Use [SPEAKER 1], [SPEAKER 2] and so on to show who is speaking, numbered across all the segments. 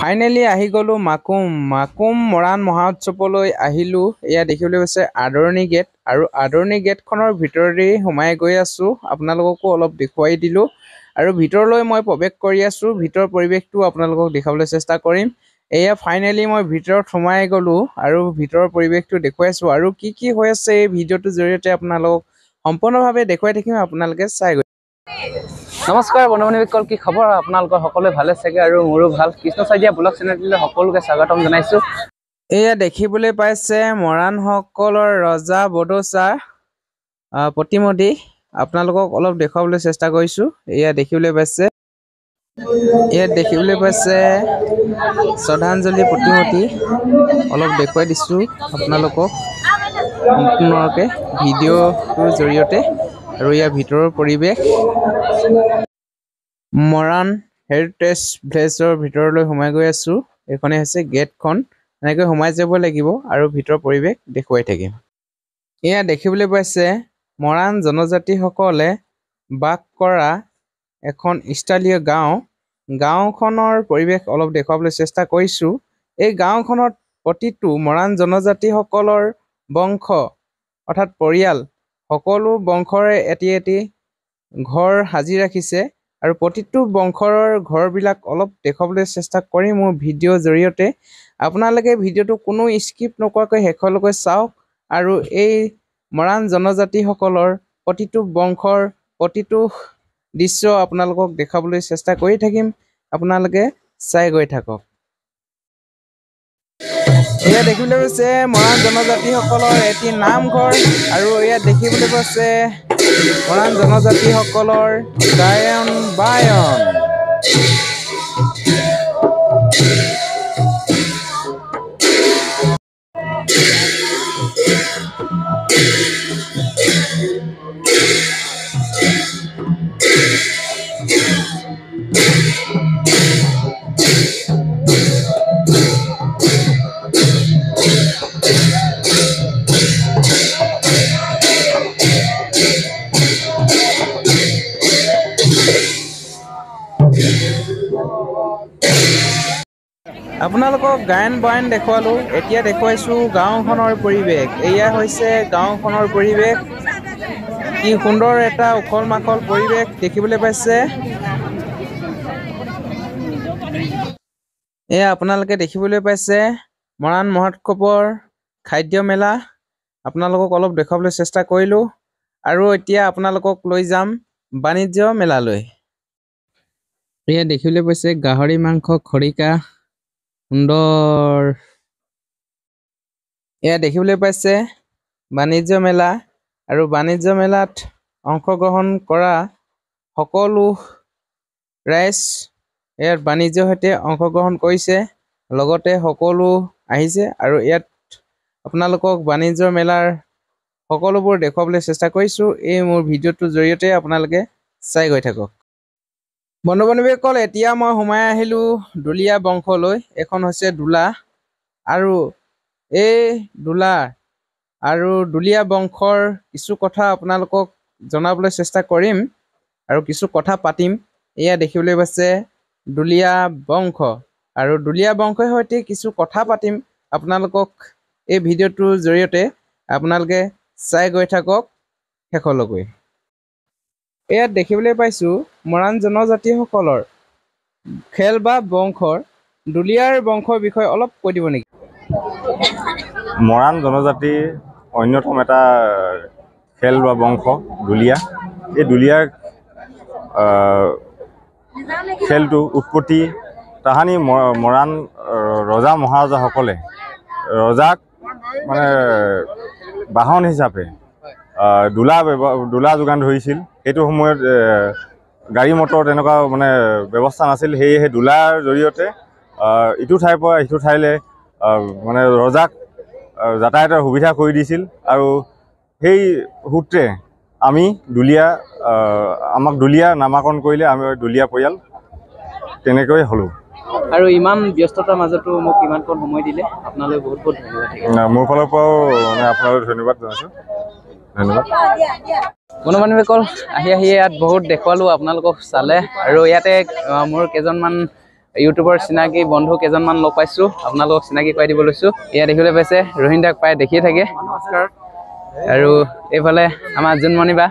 [SPEAKER 1] Finally আহি গ'লো মাকুম মৰাণ মহোৎসৱলৈ আহিলোঁ। এয়া দেখিবলৈ পাইছে আদৰণি গেট, আৰু আদৰণি গেটখনৰ ভিতৰেদি সোমাই গৈ আছোঁ। আপোনালোককো অলপ দেখুৱাই দিলোঁ আৰু ভিতৰলৈ মই প্ৰৱেশ কৰি আছোঁ। ভিতৰৰ পৰিৱেশটো আপোনালোকক দেখাবলৈ চেষ্টা কৰিম। এয়া ফাইনেলি মই ভিতৰত সোমাই গ'লোঁ আৰু ভিতৰৰ পৰিৱেশটো দেখুৱাইছোঁ, আৰু কি হৈ আছে এই ভিডিঅ'টোৰ জৰিয়তে আপোনালোকক সম্পূৰ্ণভাৱে দেখুৱাই থাকিম। আপোনালোকে চাই গৈ। নমস্কাৰ বন্ধু-বান্ধৱীসকল, কি খবৰ? আপোনালোকৰ সকলোৱে ভালে চাগে, আৰু মোৰো ভাল। কৃষ্ণ চাইদিয়া ব্লগ চেনেলটোলৈ সকলোকে স্বাগতম জনাইছোঁ। এয়া দেখিবলৈ পাইছে মৰাণসকলৰ ৰজা বডৌচাৰ প্ৰতিমূৰ্তি। আপোনালোকক অলপ দেখুৱাবলৈ চেষ্টা কৰিছোঁ। এয়া দেখিবলৈ পাইছে, ইয়াত দেখিবলৈ পাইছে শ্ৰদ্ধাঞ্জলি প্ৰতিমূৰ্তি। অলপ দেখুৱাই দিছোঁ আপোনালোকক সম্পূৰ্ণৰূপে ভিডিঅ'টোৰ জৰিয়তে। আৰু ইয়াৰ ভিতৰৰ পৰিৱেশ মৰাণ হেৰিটেজ ভিলেজৰ ভিতৰলৈ সোমাই গৈ আছোঁ। এইখনে হৈছে গেটখন। এনেকৈ সোমাই যাব লাগিব আৰু ভিতৰৰ পৰিৱেশ দেখুৱাই থাকিম। এয়া দেখিবলৈ পাইছে মৰাণ জনজাতিসকলে বাস কৰা এখন স্থানীয় গাঁও। গাঁওখনৰ পৰিৱেশ অলপ দেখুৱাবলৈ চেষ্টা কৰিছোঁ। এই গাঁওখনত প্ৰতিটো মৰাণ জনজাতিসকলৰ বংশ অৰ্থাৎ পৰিয়াল, সকলো বংশৰে এটি ঘৰ সাজি ৰাখিছে, আৰু প্ৰতিটো বংশৰ ঘৰবিলাক অলপ দেখুৱাবলৈ চেষ্টা কৰিম মোৰ ভিডিঅ'ৰ জৰিয়তে। আপোনালোকে ভিডিঅ'টো কোনো স্কিপ নকৰাকৈ শেষলৈকে চাওক, আৰু এই মৰাণ জনজাতিসকলৰ প্ৰতিটো বংশৰ প্ৰতিটো দৃশ্য আপোনালোকক দেখাবলৈ চেষ্টা কৰি থাকিম। আপোনালোকে চাই গৈ থাকক। এয়া দেখিবলৈ পাইছে মৰাণ জনজাতিসকলৰ এটি নামঘৰ, আৰু ইয়াত দেখিবলৈ পাইছে মৰাণ জনজাতিসকলৰ গায়ন বায়ন। আপোনালোকক গায়ন বায়ন দেখুৱালোঁ। এতিয়া দেখুৱাইছোঁ গাঁওখনৰ পৰিৱেশ। এয়া হৈছে গাঁওখনৰ পৰিৱেশ। কি সুন্দৰ এটা উখল মাখল পৰিৱেশ দেখিবলৈ পাইছে। এয়া আপোনালোকে দেখিবলৈ পাইছে মৰাণ মহোৎসৱৰ খাদ্য মেলা। আপোনালোকক অলপ দেখুৱাবলৈ চেষ্টা কৰিলোঁ, আৰু এতিয়া আপোনালোকক লৈ যাম বাণিজ্য মেলালৈ। এয়া দেখিবলৈ পাইছে গাহৰি মাংস খৰিকা সুন্দৰ। এয়া দেখিবলৈ পাইছে বাণিজ্য মেলা, আৰু বাণিজ্য মেলাত অংশগ্ৰহণ কৰা সকলো ৰাইজ ইয়াত বাণিজ্যৰ সৈতে অংশগ্ৰহণ কৰিছে, লগতে সকলো আহিছে, আৰু ইয়াত আপোনালোকক বাণিজ্য মেলাৰ সকলোবোৰ দেখুৱাবলৈ চেষ্টা কৰিছোঁ। এই মোৰ ভিডিঅ'টোৰ জৰিয়তে আপোনালোকে চাই গৈ থাকক। বন্ধু-বান্ধৱীসকল, এতিয়া মই সোমাই আহিলোঁ দুলীয়া বংশলৈ। এখন হৈছে দোলা, আৰু এই দোলা আৰু দুলীয়া বংশৰ কিছু কথা আপোনালোকক জনাবলৈ চেষ্টা কৰিম, আৰু কিছু কথা পাতিম। এয়া দেখিবলৈ পাইছে দুলীয়া বংশ, আৰু দুলীয়া বংশৰ সৈতে কিছু কথা পাতিম। আপোনালোকক এই ভিডিঅ'টোৰ জৰিয়তে আপোনালোকে চাই গৈ থাকক শেষলৈকে। ইয়াত দেখিবলৈ পাইছোঁ মৰাণ জনজাতিসকলৰ খেল বা বংশৰ দুলীয়াৰ বংশৰ বিষয়ে অলপ কৈ দিব নেকি?
[SPEAKER 2] মৰাণ জনজাতিৰ অন্যতম এটা খেল বা বংশ দুলীয়া। এই দুলীয়াৰ খেলটো উৎপত্তি তাহানি মৰাণ ৰজা মহাৰজাসকলে ৰজাক মানে বাহন হিচাপে দোলা যোগান ধৰিছিল। সেইটো সময়ত গাড়ী মটৰ তেনেকুৱা মানে ব্যৱস্থা নাছিল। সেয়ে সেই দোলাৰ জৰিয়তে ইটো ঠাইৰ পৰা সিটো ঠাইলৈ মানে ৰজাক যাতায়াতৰ সুবিধা কৰি দিছিল আৰু সেই সূত্ৰে আমি দুলীয়া আমাক দুলীয়া নামাকৰণ কৰিলে আমি দুলীয়া পৰিয়াল তেনেকৈ হ'লোঁ।
[SPEAKER 1] আৰু ইমান ব্যস্ততাৰ মাজতো মোক ইমানকণ সময় দিলে আপোনালৈ বহুত বহুত ধন্যবাদ।
[SPEAKER 2] মোৰ ফালৰ পৰাও মানে আপোনালৈ ধন্যবাদ জনাইছোঁ। ধন্যবাদ।
[SPEAKER 1] বন্ধু বান্ধৱীসকল আহি ইয়াত বহুত দেখুৱালোঁ, আপোনালোকক চালে আৰু ইয়াতে মোৰ কেইজনমান ইউটিউবৰ চিনাকি বন্ধু কেইজনমান লগ পাইছোঁ, আপোনালোকক চিনাকি কৰাই দিব লৈছোঁ। ইয়াত দেখিবলৈ পাইছে ৰহিন দাক প্ৰায় দেখিয়ে থাকে। নমস্কাৰ। আৰু এইফালে আমাৰ জোনমণি বা,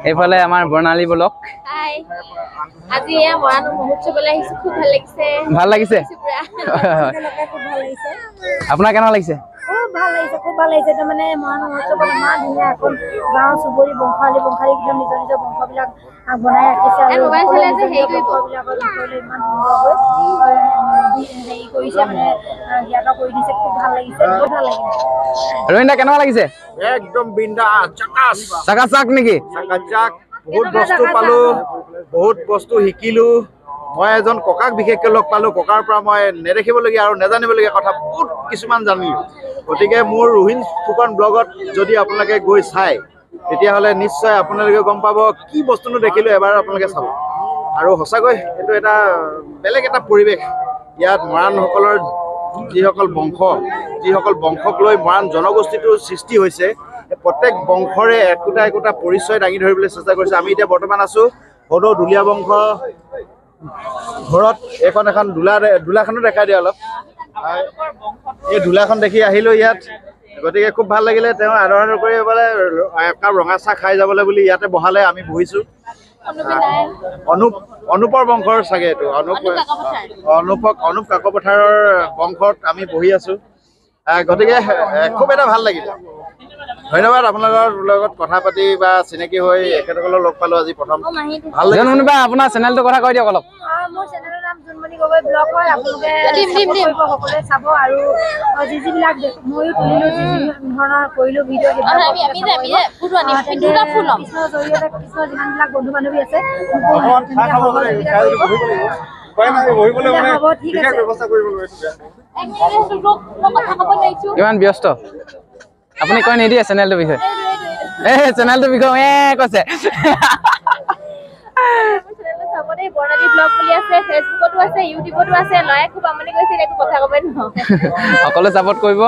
[SPEAKER 1] এইফালে আমাৰ বৰ্ণালী ব্লক।
[SPEAKER 3] আজি এয়া মৰাণ মহোৎসৱলৈ আহিছোঁ, খুব ভাল লাগিছে।
[SPEAKER 1] ভাল লাগিছে? আপোনাৰ কেনেকুৱা লাগিছে?
[SPEAKER 3] ভাল লাগিছে, খুব ভাল লাগিছে। তাৰমানে মৰাণ মহোৎসৱত ইমান ধুনীয়া এখন গাঁও চুবুৰী বংশালী একদম নিজৰ নিজৰ বংশবিলাক বনাই ৰাখিছে আৰু বংশবিলাকৰ বিষয়লৈ ইমান সুন্দৰকৈ হেৰি কৰিছে, মানে জ্ঞাত কৰি দিছে। খুব ভাল লাগিছে, বহুত ভাল লাগিছে।
[SPEAKER 1] ৰহিন দা কেনেকুৱা লাগিছে?
[SPEAKER 4] একদম বিন্দাছ, চাকাচ
[SPEAKER 1] চাকাচাক নেকি?
[SPEAKER 4] চাকাচাক। বহুত বস্তু পালো, বহুত বস্তু শিকিলো। মই এজন ককাক বিশেষকৈ লগ পালো, ককাৰ পৰা মই নেদেখিবলগীয়া আৰু নেজানিবলগীয়া কথা বহুত কিছুমান জানিলো। গতিকে মোৰ ৰোহিণ ফুকন ব্লগত যদি আপোনালোকে গৈ চায় তেতিয়াহ'লে নিশ্চয় আপোনালোকে গম পাব কি বস্তুনো দেখিলো। এবাৰ আপোনালোকে চাব আৰু সঁচাকৈ এইটো এটা বেলেগ এটা পৰিৱেশ। ইয়াত মৰাণসকলৰ যিসকল বংশক লৈ মৰাণ জনগোষ্ঠীটোৰ সৃষ্টি হৈছে, প্ৰত্যেক বংশৰে একোটা একোটা পৰিচয় দাঙি ধৰিবলৈ চেষ্টা কৰিছে। আমি এতিয়া বৰ্তমান আছোঁ সদৌ দুলীয়া বংশ ঘৰত। এখন দোলাখনো দেখাই দিয়ে অলপ। এই দোলাখন দেখি আহিলোঁ ইয়াত, গতিকে খুব ভাল লাগিলে। তেওঁ আদৰ কৰি পেলাই একাপ ৰঙা চাহ খাই যাবলৈ বুলি ইয়াতে বহালে, আমি বহিছোঁ। অনুপৰ বংশৰ চাগে এইটো, অনুপ কাকপথাৰৰ বংশত আমি বহি আছোঁ। গতিকে খুব এটা ভাল লাগিল। ধন্যবাদ আপোনালোকৰ লগত কথা পাতি বা চিনাকি হৈ এখেতসকলক লগ পালোঁ আজি প্ৰথম। ভাল লাগিল।
[SPEAKER 1] আপোনাৰ চেনেলটোৰ কথা কৈ দিয়ক অলপ।
[SPEAKER 3] মোৰ চেনেলৰ নাম জোনমণি গগৈ ব্লগ হয়। আপোনালোকে সকলোৱে চাব আৰু যিবিলাক ময়ো তুলিলোঁ, যি ধৰণৰ কৰিলোঁ ভিডিঅ' কৃষ্ণৰ জৰিয়তে কৃষ্ণৰ যিমানবিলাক বন্ধু বান্ধৱী আছে হ'ব। ঠিক আছে,
[SPEAKER 1] কিমান ব্যস্ত আপুনি কৈ নিদিয়ে চেনেলটোৰ বিষয়ে? চেনেলটোৰ বিষয়ে কৈছে।
[SPEAKER 3] বৰ্ণালী ব্লগ বুলি আছে, ফেচবুকতো আছে, ইউটিউবতো আছে। লৰাই খুব আমনি কৰিছে, একো কথা ক'বই নহয়।
[SPEAKER 1] সকলোৱে ছাপোৰ্ট কৰিব।